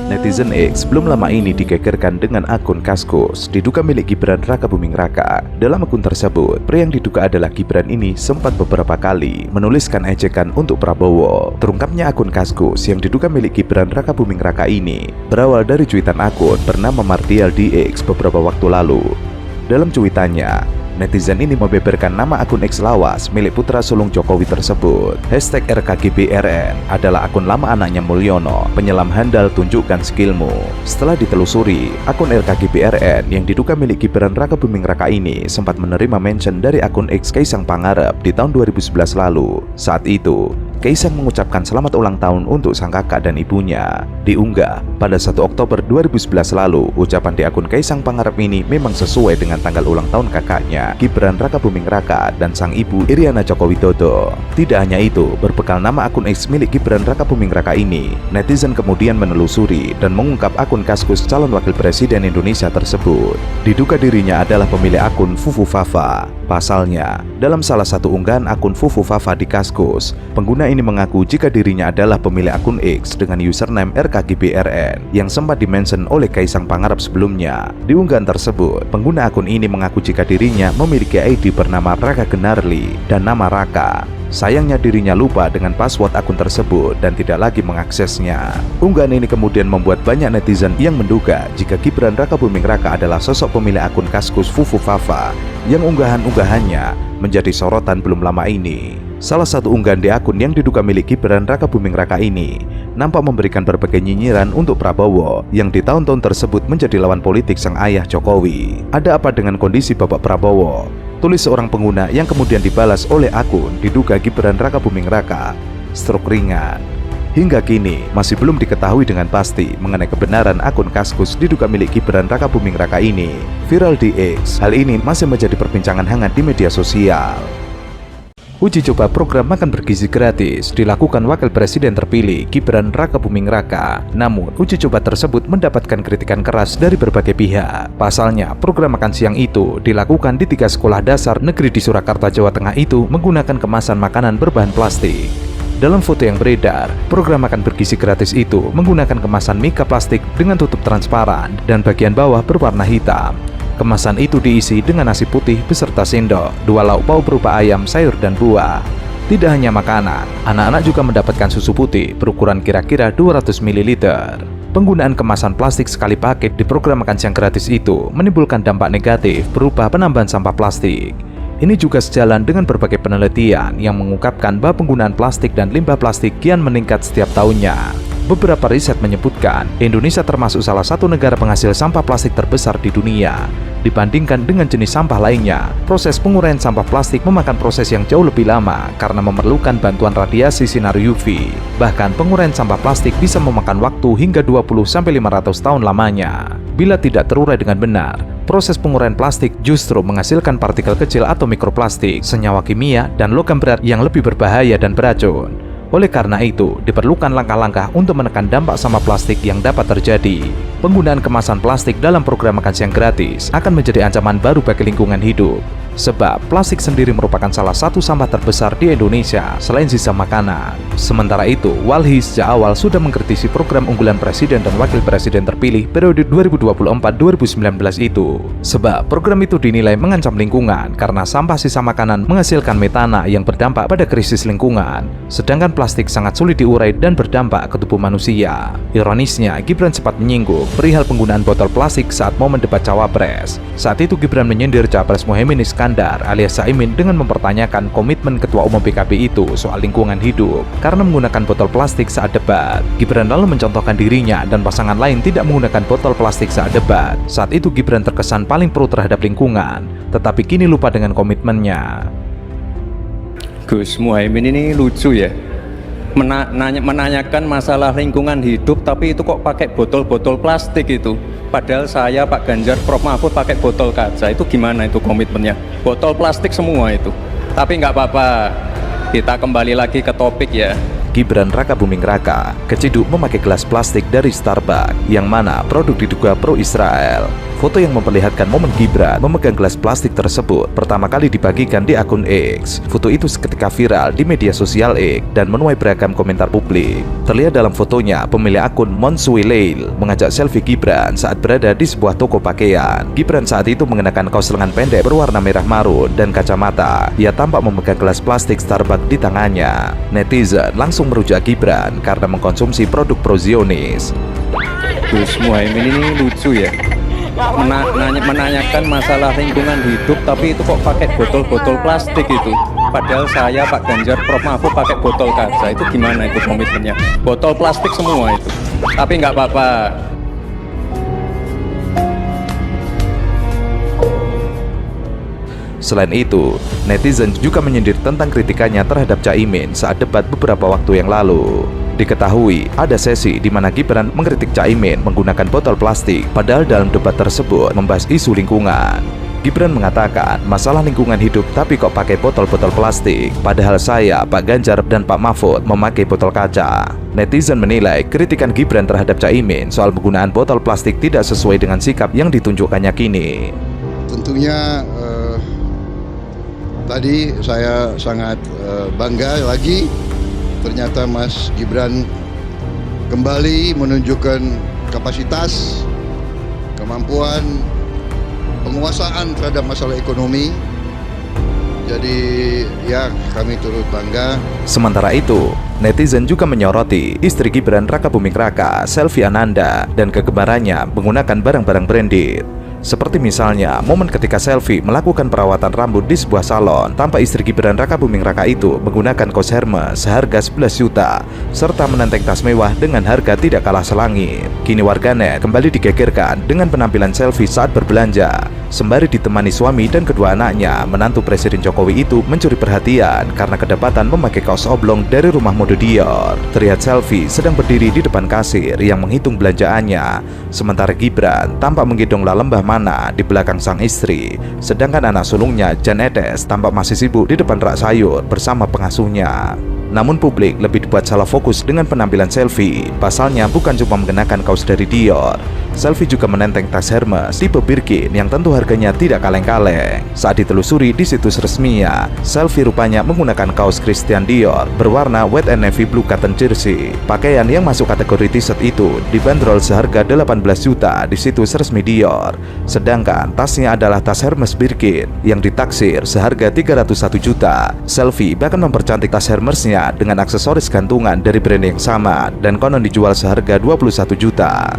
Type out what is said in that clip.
Netizen X belum lama ini digegerkan dengan akun Kaskus diduga milik Gibran Raka Buming Raka. Dalam akun tersebut, pria yang diduga adalah Gibran ini sempat beberapa kali menuliskan ejekan untuk Prabowo. Terungkapnya akun Kaskus yang diduga milik Gibran Raka Buming Raka ini berawal dari cuitan akun bernama Martial di X beberapa waktu lalu. Dalam cuitannya, netizen ini membeberkan nama akun X lawas milik putra sulung Jokowi tersebut. #RKGBRN adalah akun lama anaknya Mulyono, penyelam handal tunjukkan skillmu. Setelah ditelusuri, akun RKGBRN yang diduga milik Gibran Raka Buming Raka ini sempat menerima mention dari akun X Kaisang Pangarep di tahun 2011 lalu. Saat itu, Kaisang mengucapkan selamat ulang tahun untuk sang kakak dan ibunya. Diunggah pada 1 Oktober 2011 lalu, ucapan di akun Kaisang Pangarep ini memang sesuai dengan tanggal ulang tahun kakaknya, Gibran Raka Buming Raka, dan sang ibu Iriana Joko Widodo. Tidak hanya itu, berbekal nama akun X milik Gibran Raka Buming Raka ini, netizen kemudian menelusuri dan mengungkap akun Kaskus calon wakil presiden Indonesia tersebut. Diduga dirinya adalah pemilik akun Fufu Fafa. Pasalnya, dalam salah satu unggahan akun Fufu Fafa di Kaskus, pengguna ini mengaku jika dirinya adalah pemilik akun X dengan username RKGBRN yang sempat dimention oleh Kaisang Pangarep sebelumnya. Di unggahan tersebut, pengguna akun ini mengaku jika dirinya memiliki ID bernama Raka Genarli dan nama Raka. Sayangnya dirinya lupa dengan password akun tersebut dan tidak lagi mengaksesnya. Unggahan ini kemudian membuat banyak netizen yang menduga jika Gibran Raka Buming Raka adalah sosok pemilik akun Kaskus Fufu Fafa yang unggahan-unggahannya menjadi sorotan belum lama ini. Salah satu unggahan di akun yang diduga milik Gibran Raka Buming Raka ini nampak memberikan berbagai nyinyiran untuk Prabowo yang di tahun-tahun tersebut menjadi lawan politik sang ayah Jokowi. Ada apa dengan kondisi Bapak Prabowo? Tulis seorang pengguna yang kemudian dibalas oleh akun diduga Gibran Raka Buming Raka, stroke ringan. Hingga kini masih belum diketahui dengan pasti mengenai kebenaran akun Kaskus diduga milik Gibran Raka Buming Raka ini viral di X. Hal ini masih menjadi perbincangan hangat di media sosial. Uji coba program makan bergizi gratis dilakukan Wakil Presiden terpilih Gibran Raka Buming Raka. Namun, uji coba tersebut mendapatkan kritikan keras dari berbagai pihak. Pasalnya, program makan siang itu dilakukan di 3 sekolah dasar negeri di Surakarta, Jawa Tengah itu menggunakan kemasan makanan berbahan plastik. Dalam foto yang beredar, program makan bergizi gratis itu menggunakan kemasan mika plastik dengan tutup transparan dan bagian bawah berwarna hitam. Kemasan itu diisi dengan nasi putih beserta sendok, 2 lauk pauk berupa ayam, sayur, dan buah. Tidak hanya makanan, anak-anak juga mendapatkan susu putih berukuran kira-kira 200 ml. Penggunaan kemasan plastik sekali pakai di program makan siang gratis itu menimbulkan dampak negatif berupa penambahan sampah plastik. Ini juga sejalan dengan berbagai penelitian yang mengungkapkan bahwa penggunaan plastik dan limbah plastik kian meningkat setiap tahunnya. Beberapa riset menyebutkan Indonesia termasuk salah satu negara penghasil sampah plastik terbesar di dunia. Dibandingkan dengan jenis sampah lainnya, proses penguraian sampah plastik memakan proses yang jauh lebih lama karena memerlukan bantuan radiasi sinar UV. Bahkan penguraian sampah plastik bisa memakan waktu hingga 20-500 tahun lamanya. Bila tidak terurai dengan benar, proses penguraian plastik justru menghasilkan partikel kecil atau mikroplastik, senyawa kimia, dan logam berat yang lebih berbahaya dan beracun. Oleh karena itu, diperlukan langkah-langkah untuk menekan dampak sampah plastik yang dapat terjadi. Penggunaan kemasan plastik dalam program makan siang gratis akan menjadi ancaman baru bagi lingkungan hidup. Sebab plastik sendiri merupakan salah satu sampah terbesar di Indonesia selain sisa makanan. Sementara itu, Walhi sejak awal sudah mengkritisi program unggulan Presiden dan Wakil Presiden terpilih periode 2024-2019 itu. Sebab program itu dinilai mengancam lingkungan karena sampah sisa makanan menghasilkan metana yang berdampak pada krisis lingkungan. Sedangkan plastik sangat sulit diurai dan berdampak ke tubuh manusia. Ironisnya, Gibran sempat menyinggung perihal penggunaan botol plastik saat momen debat Cawapres. Saat itu Gibran menyindir Capres Muhaimin Iskandar alias Caimin dengan mempertanyakan komitmen Ketua Umum PKB itu soal lingkungan hidup karena menggunakan botol plastik saat debat. Gibran lalu mencontohkan dirinya dan pasangan lain tidak menggunakan botol plastik saat debat. Saat itu Gibran terkesan paling pro terhadap lingkungan, tetapi kini lupa dengan komitmennya. Gus Muhaimin ini lucu ya, menanyakan masalah lingkungan hidup tapi itu kok pakai botol-botol plastik itu. Padahal saya, Pak Ganjar, Prof Mahfud pakai botol kaca. Itu gimana itu komitmennya? Botol plastik semua itu. Tapi nggak apa-apa, kita kembali lagi ke topik ya. Gibran Raka Buming Raka keciduk memakai gelas plastik dari Starbucks yang mana produk diduga pro-Israel. Foto yang memperlihatkan momen Gibran memegang gelas plastik tersebut pertama kali dibagikan di akun X. Foto itu seketika viral di media sosial X dan menuai beragam komentar publik. Terlihat dalam fotonya, pemilik akun Monsui Leil mengajak selfie Gibran saat berada di sebuah toko pakaian. Gibran saat itu mengenakan kaos lengan pendek berwarna merah marun dan kacamata. Ia tampak memegang gelas plastik Starbucks di tangannya. Netizen langsung merujuk Gibran karena mengkonsumsi produk pro-Zionis. Gus Muhaimin ini lucu ya, menanyakan masalah lingkungan hidup tapi itu kok pakai botol-botol plastik itu. Padahal saya, Pak Ganjar, Prof Mahfud pakai botol kaca. Itu gimana itu komitmennya? Botol plastik semua itu. Tapi nggak apa-apa. Selain itu, netizen juga menyindir tentang kritikannya terhadap Caimin saat debat beberapa waktu yang lalu. Diketahui, ada sesi di mana Gibran mengkritik Caimin menggunakan botol plastik, padahal dalam debat tersebut membahas isu lingkungan. Gibran mengatakan, masalah lingkungan hidup tapi kok pakai botol-botol plastik, padahal saya, Pak Ganjar, dan Pak Mahfud memakai botol kaca. Netizen menilai kritikan Gibran terhadap Caimin soal penggunaan botol plastik tidak sesuai dengan sikap yang ditunjukkannya kini. Tentunya tadi saya sangat bangga lagi, ternyata Mas Gibran kembali menunjukkan kapasitas, kemampuan, penguasaan terhadap masalah ekonomi. Jadi ya, kami turut bangga. Sementara itu, netizen juga menyoroti istri Gibran Raka Buming Raka, Selvi Ananda, dan kegemarannya menggunakan barang-barang branded. Seperti misalnya momen ketika Selvi melakukan perawatan rambut di sebuah salon tanpa istri Gibran Raka Buming Raka itu menggunakan kaos Hermes seharga 11 juta serta menenteng tas mewah dengan harga tidak kalah selangit. Kini warganet kembali digegerkan dengan penampilan Selvi saat berbelanja sembari ditemani suami dan kedua anaknya. Menantu Presiden Jokowi itu mencuri perhatian karena kedapatan memakai kaos oblong dari rumah mode Dior. Terlihat Selvi sedang berdiri di depan kasir yang menghitung belanjaannya, sementara Gibran tampak menggendong lembah mana di belakang sang istri, sedangkan anak sulungnya Jan Etes tampak masih sibuk di depan rak sayur bersama pengasuhnya. Namun publik lebih dibuat salah fokus dengan penampilan Selvi. Pasalnya bukan cuma mengenakan kaos dari Dior, Selvi juga menenteng tas Hermes tipe Birkin yang tentu harganya tidak kaleng-kaleng. Saat ditelusuri di situs resminya, Selvi rupanya menggunakan kaos Christian Dior berwarna white and navy blue cotton jersey. Pakaian yang masuk kategori t-shirt itu dibanderol seharga 18 juta di situs resmi Dior. Sedangkan tasnya adalah tas Hermes Birkin yang ditaksir seharga 301 juta. Selvi bahkan mempercantik tas Hermesnya dengan aksesoris gantungan dari brand yang sama dan konon dijual seharga 21 juta.